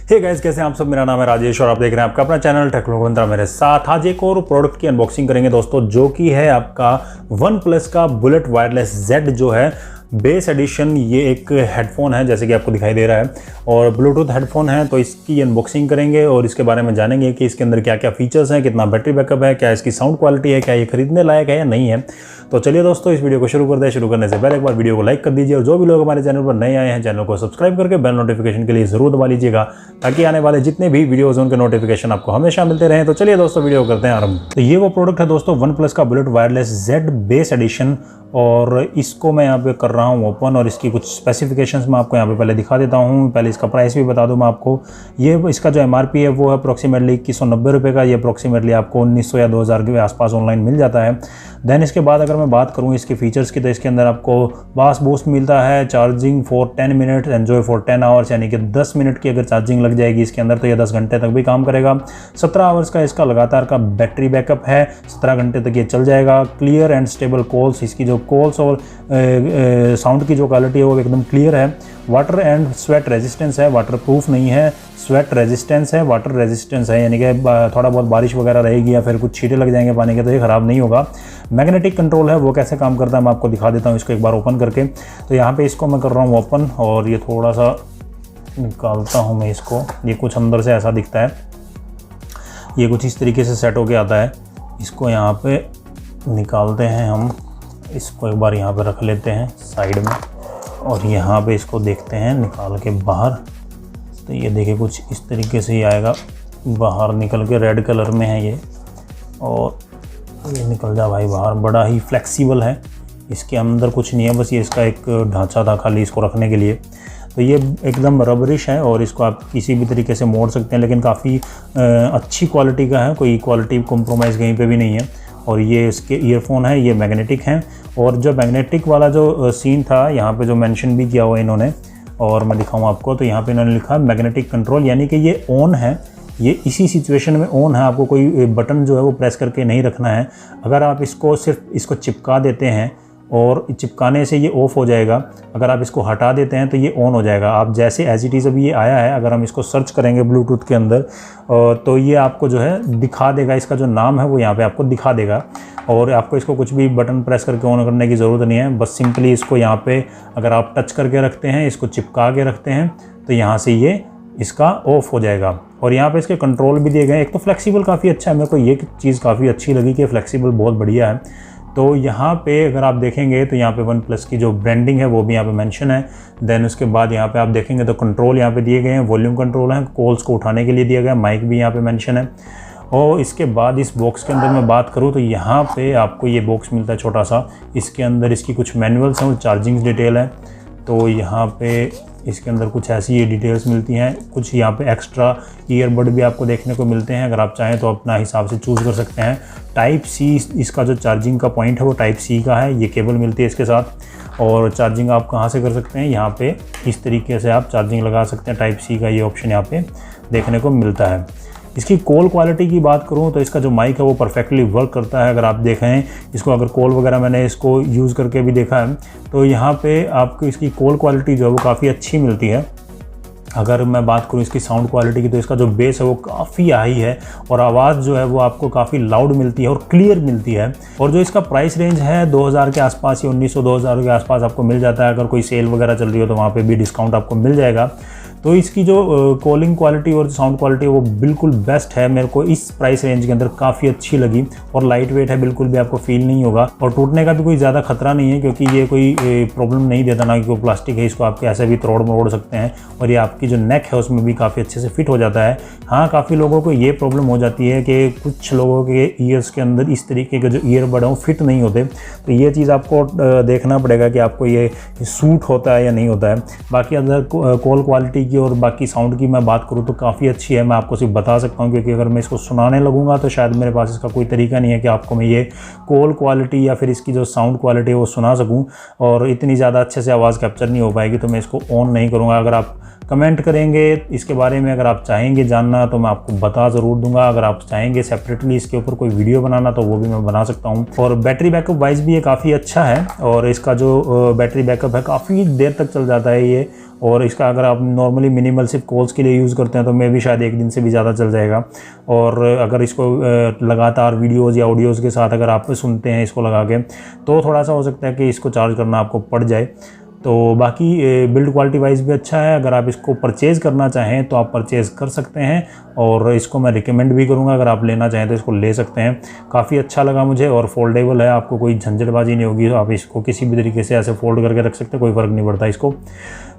Hey guys, कैसे हैं आप सब। मेरा नाम है राजेश और आप देख रहे हैं आपका अपना चैनल टेक्नोलॉजी मेरे साथ। आज एक और प्रोडक्ट की अनबॉक्सिंग करेंगे दोस्तों, जो कि है आपका वन प्लस का बुलेट वायरलेस जेड जो है बेस एडिशन। ये एक हेडफोन है जैसे कि आपको दिखाई दे रहा है और ब्लूटूथ हेडफोन है। तो इसकी अनबॉक्सिंग करेंगे और इसके बारे में जानेंगे कि इसके अंदर क्या क्या फीचर्स हैं, कितना बैटरी बैकअप है, क्या इसकी साउंड क्वालिटी है, क्या ये खरीदने लायक है या नहीं है। तो चलिए दोस्तों, इस वीडियो को शुरू करते हैं। शुरू करने से पहले एक बार वीडियो को लाइक कर दीजिए और जो भी लोग हमारे चैनल पर नए आए हैं चैनल को सब्सक्राइब करके बेल नोटिफिकेशन के लिए जरूर दबा लीजिएगा, ताकि आने वाले जितने भी वीडियोज उनके नोटिफिकेशन आपको हमेशा मिलते रहें। तो चलिए दोस्तों, वीडियो करते हैं आरंभ। तो ये वो प्रोडक्ट है दोस्तों, वन प्लस का bullet wireless Z bass edition, और इसको मैं यहाँ पे कर रहा हूँ ओपन और इसकी कुछ स्पेसिफिकेशंस मैं आपको यहाँ पे पहले दिखा देता हूँ। पहले इसका प्राइस भी बता दूँ मैं आपको। ये इसका जो एमआरपी है वो है अप्रोक्सीमेटली 2190 रुपये का। ये अप्रोक्सीमेटली आपको 1900 या 2000 के आसपास ऑनलाइन मिल जाता है। देन इसके बाद अगर मैं बात करूँ इसके फीचर्स की, तो इसके अंदर आपको फास्ट बूस्ट मिलता है, charging for 10 minute, enjoy for 10 hours, यानी कि 10 मिनट की अगर चार्जिंग लग जाएगी इसके अंदर तो ये 10 घंटे तक भी काम करेगा। 17 आवर्स का इसका लगातार का बैटरी बैकअप है, 17 घंटे तक ये चल जाएगा। क्लियर एंड स्टेबल कॉल्स, इसकी जो कॉल्स और साउंड की जो क्वालिटी है वो एकदम क्लियर है। वाटर एंड स्वेट रेजिस्टेंस है, वाटर प्रूफ नहीं है, स्वेट रेजिस्टेंस है, वाटर रेजिस्टेंस है, यानी कि थोड़ा बहुत बारिश वगैरह रहेगी या फिर कुछ छींटे लग जाएंगे पानी के तो ये ख़राब नहीं होगा। मैग्नेटिक कंट्रोल है, वो कैसे काम करता है मैं आपको दिखा देता हूँ इसको एक बार ओपन करके। तो यहाँ पे इसको मैं कर रहा हूँ ओपन और ये थोड़ा सा निकालता हूँ मैं इसको। ये कुछ अंदर से ऐसा दिखता है, ये कुछ इस तरीके से सेट होके आता है। इसको यहाँ पे निकालते हैं हम, इसको एक बार यहाँ पे रख लेते हैं साइड में और यहाँ पे इसको देखते हैं निकाल के बाहर। तो ये देखिए कुछ इस तरीके से ही आएगा, बाहर निकल के रेड कलर में है ये, और ये निकल जा भाई बाहर। बड़ा ही फ्लेक्सिबल है, इसके अंदर कुछ नहीं है, बस ये इसका एक ढांचा था खाली इसको रखने के लिए। तो ये एकदम रबरिश है और इसको आप किसी भी तरीके से मोड़ सकते हैं, लेकिन काफ़ी अच्छी क्वालिटी का है, कोई क्वालिटी कॉम्प्रोमाइज़ कहीं पे भी नहीं है। और ये इसके ईयरफोन है, ये मैग्नेटिक हैं। और जो मैग्नेटिक वाला जो सीन था यहाँ पे जो मेंशन भी किया हुआ इन्होंने, और मैं दिखाऊँ आपको, तो यहाँ पे इन्होंने लिखा मैग्नेटिक कंट्रोल, यानी कि ये ऑन है, ये इसी सिचुएशन में ऑन है। आपको कोई बटन जो है वो प्रेस करके नहीं रखना है। अगर आप इसको सिर्फ इसको चिपका देते हैं और चिपकाने से ये ऑफ़ हो जाएगा, अगर आप इसको हटा देते हैं तो ये ऑन हो जाएगा। आप जैसे एज इट इज़ अभी ये आया है, अगर हम इसको सर्च करेंगे ब्लूटूथ के अंदर तो ये आपको जो है दिखा देगा, इसका जो नाम है वो यहाँ पे आपको दिखा देगा। और आपको इसको कुछ भी बटन प्रेस करके ऑन करने की ज़रूरत नहीं है, बस सिंपली इसको यहाँ पे अगर आप टच करके रखते हैं, इसको चिपका के रखते हैं तो यहाँ से ये इसका ऑफ हो जाएगा। और यहाँ पे इसके कंट्रोल भी दिए गए हैं। एक तो फ्लेक्सिबल काफ़ी अच्छा है, मेरे को ये चीज़ काफ़ी अच्छी लगी कि फ्लेक्सिबल बहुत बढ़िया है। तो यहाँ पे अगर आप देखेंगे तो यहाँ पे वन प्लस की जो ब्रांडिंग है वो भी यहाँ पे मेंशन है। देन उसके बाद यहाँ पे आप देखेंगे तो कंट्रोल यहाँ पे दिए गए हैं, वॉल्यूम कंट्रोल है, कॉल्स को उठाने के लिए दिया गया, माइक भी यहाँ पे मेंशन है। और इसके बाद इस बॉक्स के अंदर मैं बात करूँ तो यहाँ पे आपको ये बॉक्स मिलता है छोटा सा, इसके अंदर इसकी कुछ मैनुअल्स हैं और चार्जिंग डिटेल है। तो यहाँ पे इसके अंदर कुछ ऐसी ये डिटेल्स मिलती हैं। कुछ यहाँ पे एक्स्ट्रा ईयरबड भी आपको देखने को मिलते हैं, अगर आप चाहें तो अपना हिसाब से चूज़ कर सकते हैं। टाइप सी इसका जो चार्जिंग का पॉइंट है वो टाइप सी का है, ये केबल मिलती है इसके साथ। और चार्जिंग आप कहाँ से कर सकते हैं, यहाँ पे इस तरीके से आप चार्जिंग लगा सकते हैं, टाइप सी का ये ऑप्शन यहाँ पे देखने को मिलता है। इसकी कॉल क्वालिटी की बात करूं तो इसका जो माइक है वो परफेक्टली वर्क करता है। अगर आप देखें इसको, अगर कॉल वगैरह मैंने इसको यूज़ करके भी देखा है, तो यहाँ पे आपको इसकी कॉल क्वालिटी जो है वो काफ़ी अच्छी मिलती है। अगर मैं बात करूँ इसकी साउंड क्वालिटी की, तो इसका जो बेस है वो काफ़ी हाई है और आवाज़ जो है वो आपको काफ़ी लाउड मिलती है और क्लियर मिलती है। और जो इसका प्राइस रेंज है 2000 के आसपास या 1900-2000 के आसपास आपको मिल जाता है। अगर कोई सेल वगैरह चल रही हो तो वहाँ पे भी डिस्काउंट आपको मिल जाएगा। तो इसकी जो कॉलिंग क्वालिटी और साउंड क्वालिटी वो बिल्कुल बेस्ट है, मेरे को इस प्राइस रेंज के अंदर काफ़ी अच्छी लगी। और लाइट वेट है, बिल्कुल भी आपको फील नहीं होगा और टूटने का भी कोई ज़्यादा खतरा नहीं है, क्योंकि ये कोई प्रॉब्लम नहीं देता, ना कि कोई प्लास्टिक है, इसको आप कैसे भी तोड़ मरोड़ सकते हैं। और ये आपकी जो नेक है उसमें भी काफ़ी अच्छे से फिट हो जाता है। हाँ, काफ़ी लोगों को ये प्रॉब्लम हो जाती है कि कुछ लोगों के ईयर्स के अंदर इस तरीके के जो ईयरबड हैं वो फिट नहीं होते, तो ये चीज़ आपको देखना पड़ेगा कि आपको ये सूट होता है या नहीं होता है। बाकी अदर कॉल क्वालिटी की और बाकी साउंड की मैं बात करूँ तो काफ़ी अच्छी है। मैं आपको सिर्फ बता सकता हूँ, क्योंकि अगर मैं इसको सुनाने लगूंगा तो शायद मेरे पास इसका कोई तरीका नहीं है कि आपको मैं ये कॉल क्वालिटी या फिर इसकी जो साउंड क्वालिटी है वो सुना सकूँ, और इतनी ज़्यादा अच्छे से आवाज़ कैप्चर नहीं हो पाएगी, तो मैं इसको ऑन नहीं करूँगा। अगर आप कमेंट करेंगे इसके बारे में। अगर आप चाहेंगे जानना तो मैं आपको बता ज़रूर दूंगा। अगर आप चाहेंगे सेपरेटली इसके ऊपर कोई वीडियो बनाना तो वो भी मैं बना सकता हूँ। और बैटरी बैकअप वाइज भी ये काफ़ी अच्छा है और इसका जो बैटरी बैकअप है काफ़ी देर तक चल जाता है ये। और इसका अगर आप नॉर्मली मिनिमल सिर्फ कॉल्स के लिए यूज़ करते हैं तो मैं भी शायद 1 दिन से भी ज़्यादा चल जाएगा। और अगर इसको लगातार वीडियोज़ या ऑडियोज़ के साथ अगर आप सुनते हैं इसको लगा के तो थोड़ा सा हो सकता है कि इसको चार्ज करना आपको पड़ जाए। तो बाकी बिल्ड क्वालिटी वाइज भी अच्छा है। अगर आप इसको परचेज़ करना चाहें तो आप परचेज़ कर सकते हैं और इसको मैं रिकमेंड भी करूंगा। अगर आप लेना चाहें तो इसको ले सकते हैं। काफ़ी अच्छा लगा मुझे और फोल्डेबल है, आपको कोई झंझटबाजी नहीं होगी। आप इसको किसी भी तरीके से ऐसे फोल्ड करके रख सकते हैं, कोई फ़र्क नहीं पड़ता इसको।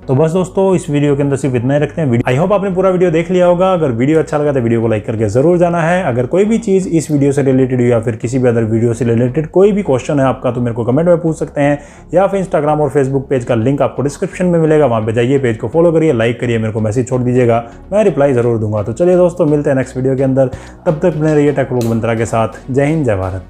तो बस दोस्तों इस वीडियो के अंदर सिर्फ इतना ही रखते हैं। आई होप आपने पूरा वीडियो देख लिया होगा। अगर वीडियो अच्छा लगा तो वीडियो को लाइक करके ज़रूर जाना है। अगर कोई भी चीज़ इस वीडियो से रिलेटेड या फिर किसी भी अदर वीडियो से रिलेटेड कोई भी क्वेश्चन है आपका तो मेरे को कमेंट में पूछ सकते हैं, या फिर इंस्टाग्राम और फेसबुक पेज का लिंक आपको डिस्क्रिप्शन में मिलेगा, वहाँ पे जाइए, पेज को फॉलो करिए, लाइक करिए, मेरे को मैसेज छोड़ दीजिएगा, मैं रिप्लाई ज़रूर दूंगा। तो चलिए दोस्तों मिलते हैं नेक्स्ट वीडियो के अंदर, तब तक बने रहिए टेक व्लॉग मंत्रा के साथ। जय हिंद, जय भारत।